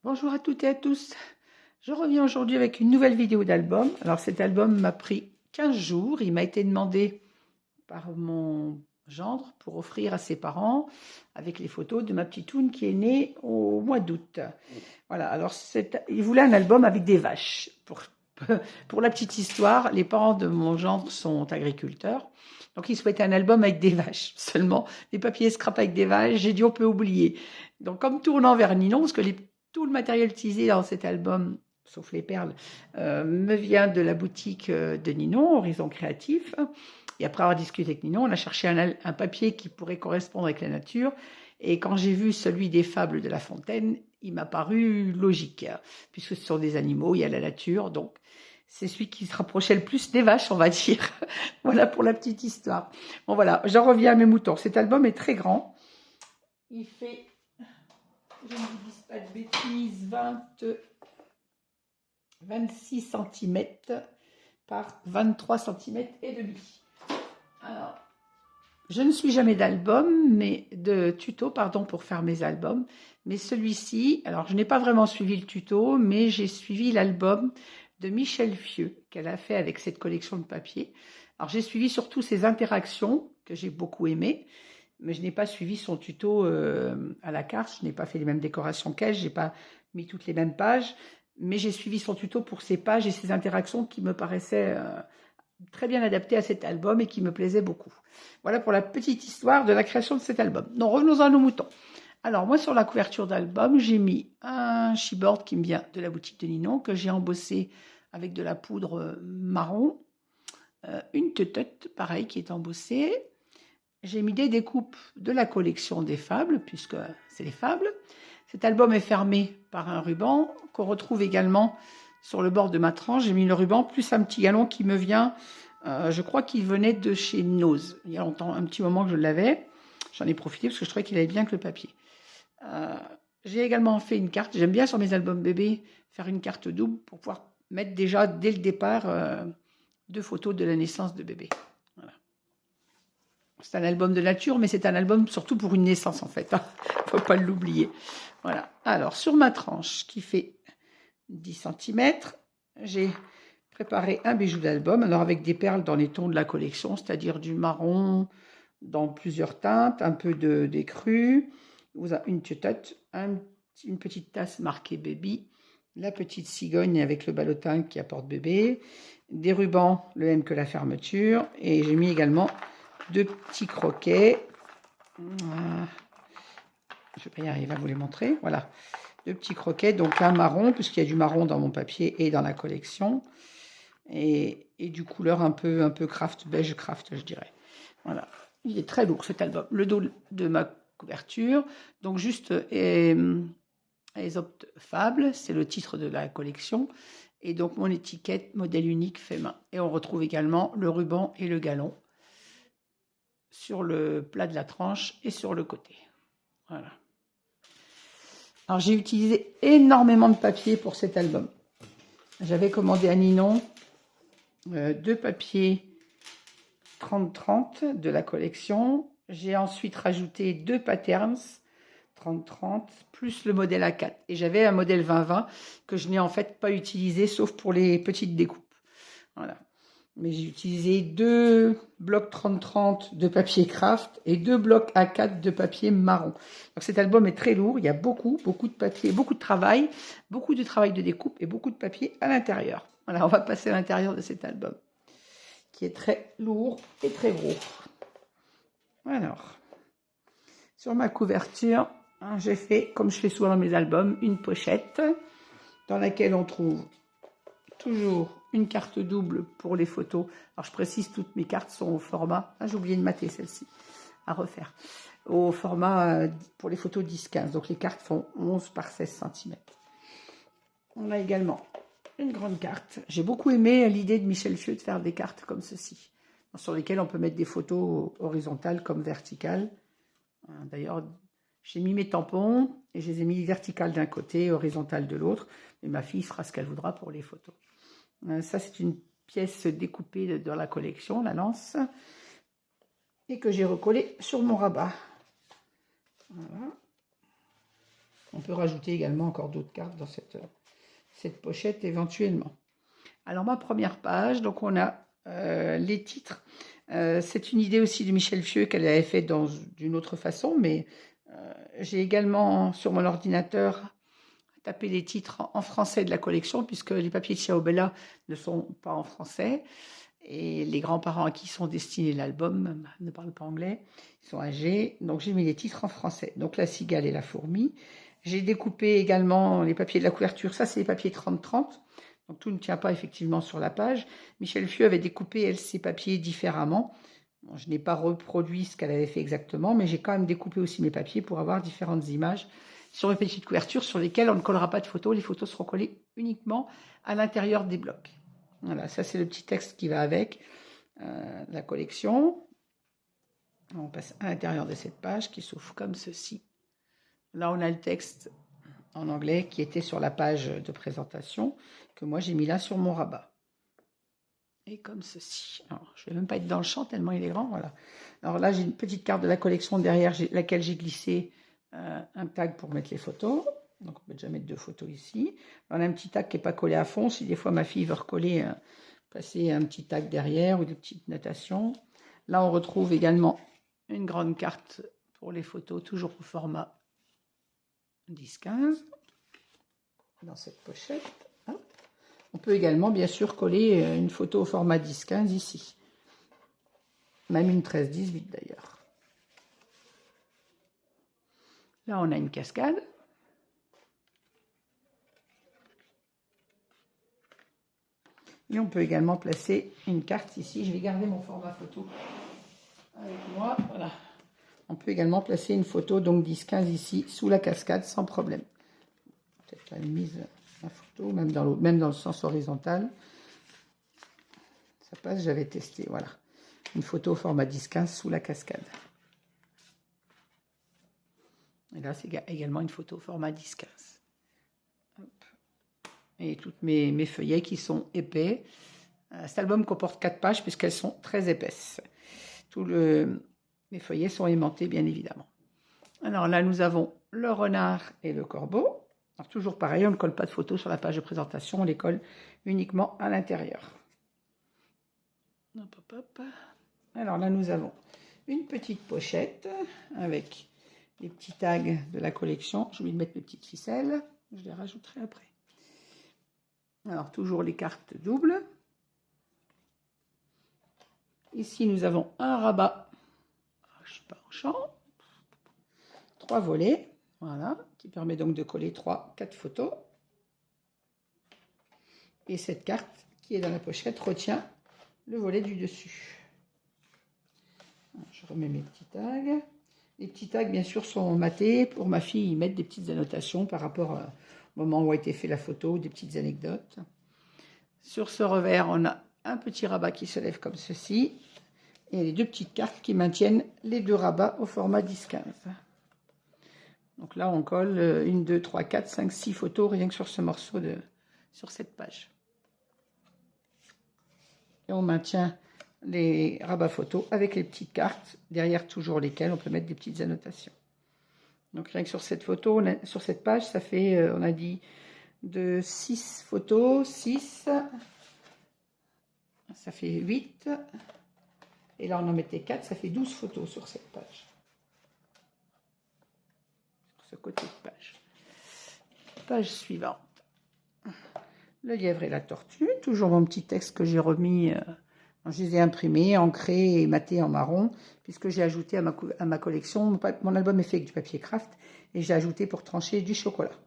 Bonjour à toutes et à tous. Je reviens aujourd'hui avec une nouvelle vidéo d'album. Alors cet album m'a pris 15 jours. Il m'a été demandé par mon gendre pour offrir à ses parents avec les photos de ma petite toune qui est née au mois d'août. Voilà, alors il voulait un album avec des vaches. Pour la petite histoire, les parents de mon gendre sont agriculteurs. Donc il souhaitait un album avec des vaches. Seulement, les papiers scrap avec des vaches, j'ai dit on peut oublier. Donc comme tournant vers Ninon, parce que tout le matériel utilisé dans cet album, sauf les perles, me vient de la boutique de Ninon, Horizon Créatif. Et après avoir discuté avec Ninon, on a cherché un papier qui pourrait correspondre avec la nature. Et quand j'ai vu celui des fables de La Fontaine, il m'a paru logique, puisque ce sont des animaux, il y a la nature, donc c'est celui qui se rapprochait le plus des vaches, on va dire. Voilà pour la petite histoire. Bon voilà, j'en reviens à mes moutons. Cet album est très grand. Il fait, je ne vous dis pas de bêtises, 26 cm par 23 cm et demi. Alors, je ne suis jamais de tuto, pardon, pour faire mes albums. Mais celui-ci, alors je n'ai pas vraiment suivi le tuto, mais j'ai suivi l'album de Michel Fieux qu'elle a fait avec cette collection de papier. Alors j'ai suivi surtout ses interactions que j'ai beaucoup aimées, mais je n'ai pas suivi son tuto à la carte. Je n'ai pas fait les mêmes décorations qu'elle, je n'ai pas mis toutes les mêmes pages, mais j'ai suivi son tuto pour ses pages et ses interactions qui me paraissaient très bien adaptées à cet album et qui me plaisaient beaucoup. Voilà pour la petite histoire de la création de cet album. Donc revenons à nos moutons. Alors moi sur la couverture d'album, j'ai mis un chipboard qui me vient de la boutique de Ninon, que j'ai embossé avec de la poudre marron, une tête pareil qui est embossée. J'ai mis des découpes de la collection des fables, puisque c'est les fables. Cet album est fermé par un ruban qu'on retrouve également sur le bord de ma tranche. J'ai mis le ruban plus un petit galon qui me vient, je crois qu'il venait de chez Nose. Il y a longtemps, un petit moment que je l'avais. J'en ai profité parce que je trouvais qu'il allait bien que le papier. J'ai également fait une carte. J'aime bien sur mes albums bébés faire une carte double pour pouvoir mettre déjà dès le départ 2 photos de la naissance de bébé. Voilà. C'est un album de nature, mais c'est un album surtout pour une naissance en fait. Faut pas l'oublier. Voilà. Alors sur ma tranche qui fait 10 cm, j'ai préparé un bijou d'album, alors avec des perles dans les tons de la collection, c'est-à-dire du marron dans plusieurs teintes, un peu d'écru, une tutette, une petite tasse marquée baby, la petite cigogne avec le ballotin qui apporte bébé, des rubans, le même que la fermeture, et j'ai mis également 2 petits croquets. Je ne vais pas y arriver à vous les montrer. Voilà, 2 petits croquets, donc un marron, puisqu'il y a du marron dans mon papier et dans la collection, et du couleur un peu craft, beige craft, je dirais. Voilà. Il est très lourd cet album. Le dos de ma couverture, donc juste Aesop Fable, c'est le titre de la collection, et donc mon étiquette modèle unique fait main. Et on retrouve également le ruban et le galon sur le plat de la tranche et sur le côté. Voilà. Alors j'ai utilisé énormément de papier pour cet album. J'avais commandé à Ninon 2 papiers 30-30 de la collection. J'ai ensuite rajouté 2 patterns 30-30 plus le modèle A4. Et j'avais un modèle 20-20 que je n'ai en fait pas utilisé sauf pour les petites découpes. Voilà. Mais j'ai utilisé 2 blocs 30-30 de papier craft et 2 blocs A4 de papier marron. Donc cet album est très lourd, il y a beaucoup de papier, beaucoup de travail de découpe et beaucoup de papier à l'intérieur. Voilà, on va passer à l'intérieur de cet album, qui est très lourd et très gros. Alors, sur ma couverture, j'ai fait, comme je fais souvent dans mes albums, une pochette dans laquelle on trouve toujours une carte double pour les photos. Alors je précise, toutes mes cartes sont au format, j'ai oublié de mater celle-ci, à refaire, au format pour les photos 10-15, donc les cartes font 11 par 16 cm. On a également une grande carte. J'ai beaucoup aimé l'idée de Michel Fieux de faire des cartes comme ceci, sur lesquelles on peut mettre des photos horizontales comme verticales. D'ailleurs, j'ai mis mes tampons et je les ai mis verticales d'un côté, horizontales de l'autre. Et ma fille fera ce qu'elle voudra pour les photos. Ça, c'est une pièce découpée dans la collection, la lance, et que j'ai recollée sur mon rabat. Voilà. On peut rajouter également encore d'autres cartes dans cette pochette éventuellement. Alors ma première page, donc on a les titres. C'est une idée aussi de Michel Fieux qu'elle avait fait d'une autre façon, mais j'ai également sur mon ordinateur tapé les titres en français de la collection, puisque les papiers de Ciao Bella ne sont pas en français. Et les grands-parents à qui sont destinés l'album ne parlent pas anglais, ils sont âgés, donc j'ai mis les titres en français. Donc la cigale et la fourmi. J'ai découpé également les papiers de la couverture, ça c'est les papiers 30-30, donc tout ne tient pas effectivement sur la page. Michel Fieux avait découpé, elle, ses papiers différemment. Bon, je n'ai pas reproduit ce qu'elle avait fait exactement, mais j'ai quand même découpé aussi mes papiers pour avoir différentes images sur mes petites couvertures sur lesquelles on ne collera pas de photos. Les photos seront collées uniquement à l'intérieur des blocs. Voilà, ça c'est le petit texte qui va avec la collection. On passe à l'intérieur de cette page qui s'ouvre comme ceci. Là, on a le texte en anglais qui était sur la page de présentation que moi j'ai mis là sur mon rabat. Et comme ceci. Alors, je ne vais même pas être dans le champ tellement il est grand. Voilà. Alors là, j'ai une petite carte de la collection derrière laquelle j'ai glissé un tag pour mettre les photos. Donc on peut déjà mettre 2 photos ici. On a un petit tag qui n'est pas collé à fond. Si des fois ma fille veut recoller, passer un petit tag derrière ou des petites notations. Là, on retrouve également une grande carte pour les photos, toujours au format 10-15 dans cette pochette. Hop. On peut également bien sûr coller une photo au format 10-15 ici, même une 13-18 d'ailleurs. Là on a une cascade. Et on peut également placer une carte ici. Je vais garder mon format photo avec moi. Voilà. On peut également placer une photo, donc 10-15 ici, sous la cascade, sans problème. Peut-être la mise la photo, même dans le sens horizontal. Ça passe, j'avais testé, voilà. Une photo au format 10-15 sous la cascade. Et là, c'est également une photo au format 10-15. Et toutes mes feuillets qui sont épais. Cet album comporte 4 pages puisqu'elles sont très épaisses. Les feuillets sont aimantés, bien évidemment. Alors là, nous avons le renard et le corbeau. Alors, toujours pareil, on ne colle pas de photos sur la page de présentation, on les colle uniquement à l'intérieur. Hop, hop, hop. Alors là, nous avons une petite pochette avec les petits tags de la collection. J'ai oublié de mettre mes petites ficelles, je les rajouterai après. Alors, toujours les cartes doubles. Ici, nous avons un rabat. Je ne suis pas en champ. 3 volets. Voilà, qui permet donc de coller 3-4 photos. Et cette carte qui est dans la pochette retient le volet du dessus. Je remets mes petits tags. Les petits tags, bien sûr, sont matés. Pour ma fille, ils mettent des petites annotations par rapport au moment où a été fait la photo, des petites anecdotes. Sur ce revers, on a un petit rabat qui se lève comme ceci. Et les 2 petites cartes qui maintiennent les 2 rabats au format 10-15. Donc là, on colle 1, 2, 3, 4, 5, 6 photos rien que sur ce morceau, sur cette page. Et on maintient les rabats photos avec les petites cartes, derrière toujours lesquelles on peut mettre des petites annotations. Donc rien que sur cette photo, sur cette page, ça fait, on a dit, de 6 photos, 6, ça fait 8. Et là, on en mettait 4, ça fait 12 photos sur cette page. Ce côté de page. Page suivante. Le lièvre et la tortue. Toujours mon petit texte que j'ai remis. Je les ai imprimés, ancrés et matés en marron, puisque j'ai ajouté à ma collection. Mon album est fait avec du papier craft et j'ai ajouté pour trancher du chocolat.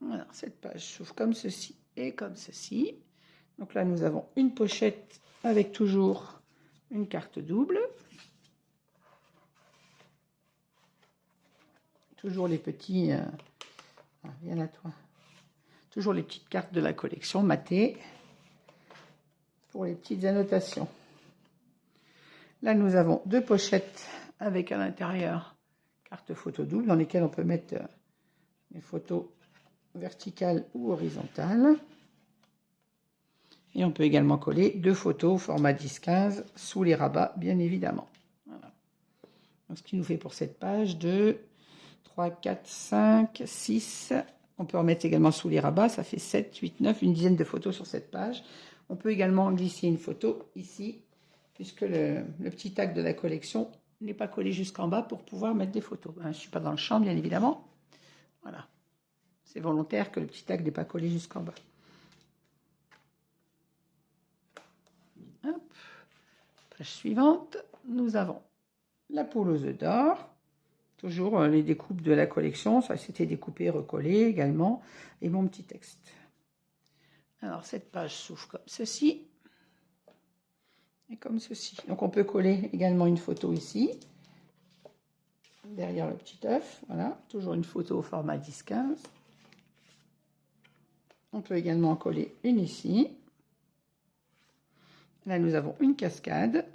Voilà, cette page s'ouvre comme ceci et comme ceci. Donc là, nous avons une pochette avec toujours une carte double. Toujours les petits... viens à toi. Toujours les petites cartes de la collection matées pour les petites annotations. Là, nous avons 2 pochettes avec à l'intérieur cartes photo double dans lesquelles on peut mettre les photos verticales ou horizontales. Et on peut également coller 2 photos au format 10-15 sous les rabats, bien évidemment. Voilà. Donc, ce qui nous fait pour cette page de 3, 4, 5, 6. On peut en mettre également sous les rabats, ça fait 7, 8, 9, une dizaine de photos sur cette page. On peut également glisser une photo ici, puisque le petit tag de la collection n'est pas collé jusqu'en bas pour pouvoir mettre des photos. Je ne suis pas dans le champ, bien évidemment. Voilà. C'est volontaire que le petit tag n'est pas collé jusqu'en bas. Hop. Page suivante, nous avons la poule aux œufs d'or. Toujours les découpes de la collection. Ça, c'était découpé, recollé également. Et mon petit texte. Alors, cette page s'ouvre comme ceci. Et comme ceci. Donc, on peut coller également une photo ici. Derrière le petit œuf. Voilà. Toujours une photo au format 10-15. On peut également en coller une ici. Là, nous avons une cascade.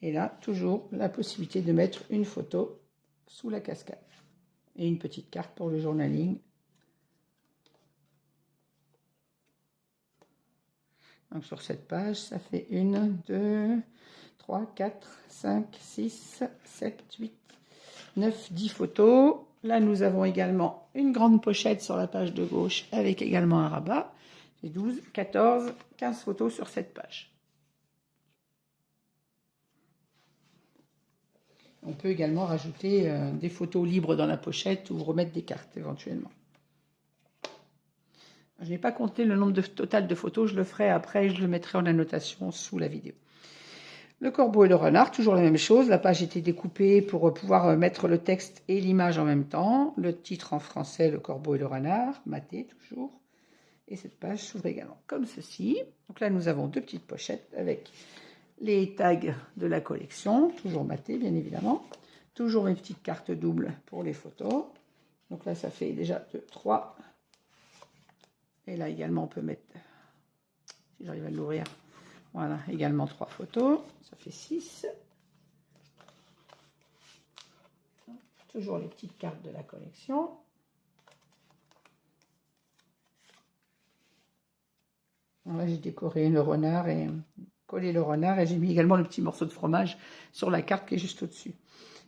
Et là, toujours la possibilité de mettre une photo sous la cascade. Et une petite carte pour le journaling. Donc sur cette page, ça fait 1, 2, 3, 4, 5, 6, 7, 8, 9, 10 photos. Là, nous avons également une grande pochette sur la page de gauche avec également un rabat. J'ai 12, 14, 15 photos sur cette page. On peut également rajouter des photos libres dans la pochette ou remettre des cartes éventuellement. Je n'ai pas compté le nombre total de photos, je le ferai après, je le mettrai en annotation sous la vidéo. Le corbeau et le renard, toujours la même chose. La page était découpée pour pouvoir mettre le texte et l'image en même temps. Le titre en français, le corbeau et le renard, maté toujours. Et cette page s'ouvre également comme ceci. Donc là, nous avons deux petites pochettes avec les tags de la collection, toujours maté bien évidemment. Toujours mes petites cartes doubles pour les photos. Donc là, ça fait déjà 2, 3. Et là également, on peut mettre, si j'arrive à l'ouvrir, voilà, également 3 photos. Ça fait 6. Toujours les petites cartes de la collection. Là, j'ai décoré le renard et collé le renard. Et j'ai mis également le petit morceau de fromage sur la carte qui est juste au-dessus.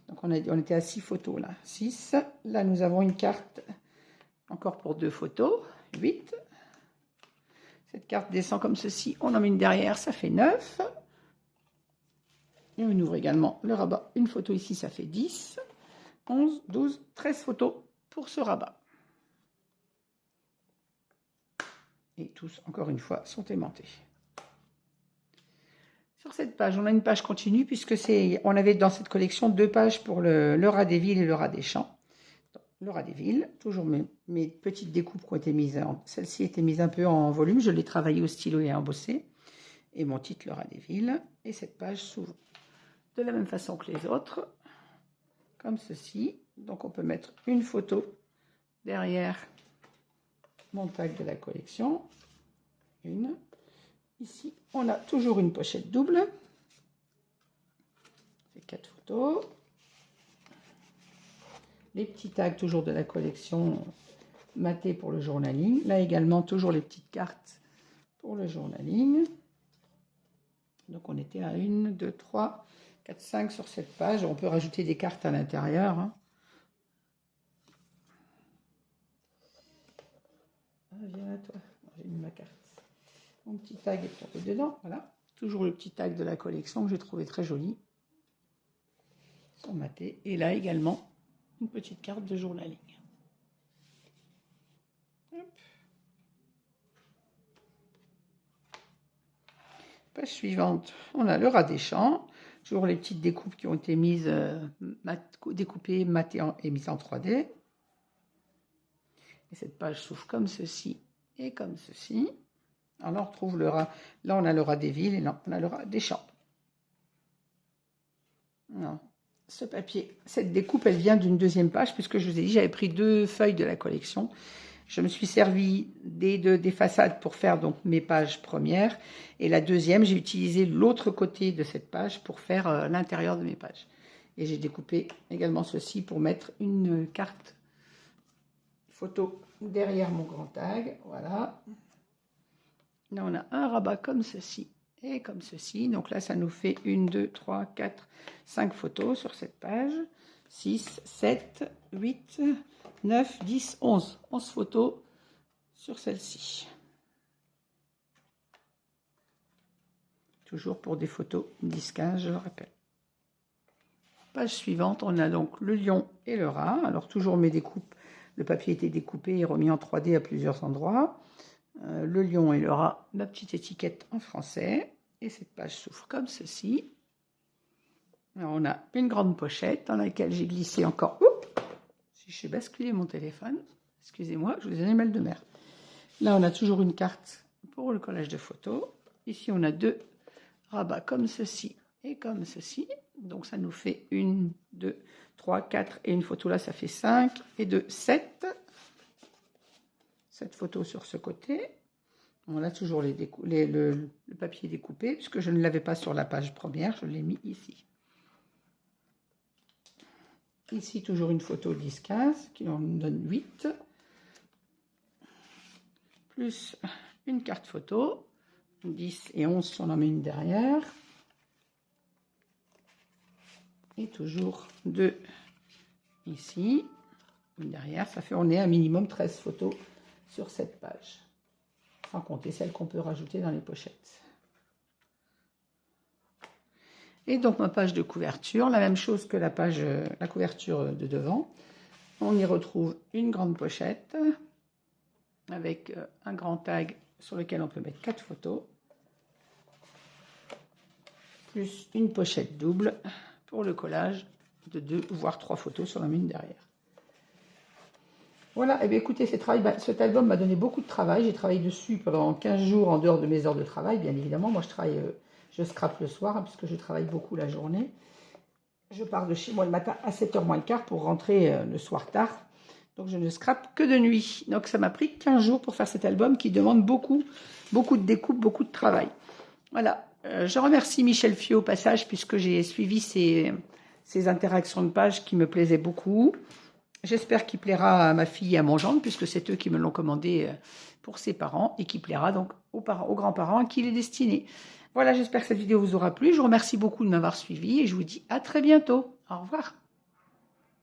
Donc on était à 6 photos là. 6. Là, nous avons une carte encore pour 2 photos. 8. Cette carte descend comme ceci. On en met une derrière, ça fait 9. Et on ouvre également le rabat. Une photo ici, ça fait 10. 11, 12, 13 photos pour ce rabat. Et tous, encore une fois, sont aimantés. Sur cette page, on a une page continue puisque on avait dans cette collection 2 pages pour le rat des villes et le rat des champs. Le rat des villes, toujours mes petites découpes qui ont été mises. Celle-ci était mise un peu en volume, je l'ai travaillée au stylo et embossée. Et mon titre, le rat des villes. Et cette page s'ouvre de la même façon que les autres, comme ceci. Donc on peut mettre une photo derrière mon tag de la collection. Une. Ici, on a toujours une pochette double. C'est 4 photos. Les petits tags toujours de la collection maté pour le journaling. Là également, toujours les petites cartes pour le journaling. Donc on était à 1, 2, 3, 4, 5 sur cette page. On peut rajouter des cartes à l'intérieur. Hein. Ah, viens à toi. J'ai mis ma carte. Mon petit tag est tombé dedans. Voilà. Toujours le petit tag de la collection que j'ai trouvé très joli. Sur maté. Et là également, une petite carte de journaling. Hop. Page suivante, on a le rat des champs. Toujours les petites découpes qui ont été mises, découpées, matées et mises en 3D. Et cette page s'ouvre comme ceci et comme ceci. Alors là, on retrouve le rat. Là, on a le rat des villes et là, on a le rat des champs. Non. Ce papier, cette découpe, elle vient d'une deuxième page, puisque je vous ai dit, j'avais pris 2 feuilles de la collection. Je me suis servi des façades pour faire donc mes pages premières. Et la deuxième, j'ai utilisé l'autre côté de cette page pour faire l'intérieur de mes pages. Et j'ai découpé également ceci pour mettre une carte photo derrière mon grand tag. Voilà. Là, on a un rabat comme ceci et comme ceci. Donc là, ça nous fait 1, 2, 3, 4, 5 photos sur cette page. 6, 7, 8, 9, 10, 11. 11 photos sur celle-ci. Toujours pour des photos 10-15, je le rappelle. Page suivante, on a donc le lion et le rat. Alors toujours mes découpes, le papier était découpé et remis en 3D à plusieurs endroits. Le lion et le rat, ma petite étiquette en français. Et cette page s'ouvre comme ceci. Alors on a une grande pochette dans laquelle j'ai glissé encore... Oups, si j'ai basculé mon téléphone, excusez-moi, je vous ai mal de mer. Là on a toujours une carte pour le collage de photos. Ici on a 2 rabats comme ceci et comme ceci. Donc ça nous fait 1, 2, 3, 4 et une photo là, ça fait 5 et 2, 7. 7 photos sur ce côté. On a toujours le papier découpé, puisque je ne l'avais pas sur la page première, je l'ai mis ici. Ici, toujours une photo 10-15, qui en donne 8. Plus une carte photo, 10 et 11, si on en met une derrière. Et toujours 2 ici, une derrière. Ça fait, on est à minimum 13 photos sur cette page. Sans compter celles qu'on peut rajouter dans les pochettes. Et donc ma page de couverture, la même chose que la couverture de devant. On y retrouve une grande pochette avec un grand tag sur lequel on peut mettre 4 photos. Plus une pochette double pour le collage de 2 voire 3 photos sur la mine derrière. Voilà, et bien écoutez, cet album m'a donné beaucoup de travail. J'ai travaillé dessus pendant 15 jours en dehors de mes heures de travail, bien évidemment. Moi, je scrape le soir, hein, puisque je travaille beaucoup la journée. Je pars de chez moi le matin à 7h moins le quart pour rentrer le soir tard. Donc, je ne scrape que de nuit. Donc, ça m'a pris 15 jours pour faire cet album qui demande beaucoup de découpe, beaucoup de travail. Voilà, je remercie Michel Fiot au passage, puisque j'ai suivi ces interactions de page qui me plaisaient beaucoup. J'espère qu'il plaira à ma fille et à mon gendre, puisque c'est eux qui me l'ont commandé pour ses parents, et qui plaira donc aux grands-parents à qui il est destiné. Voilà, j'espère que cette vidéo vous aura plu. Je vous remercie beaucoup de m'avoir suivi, et je vous dis à très bientôt. Au revoir.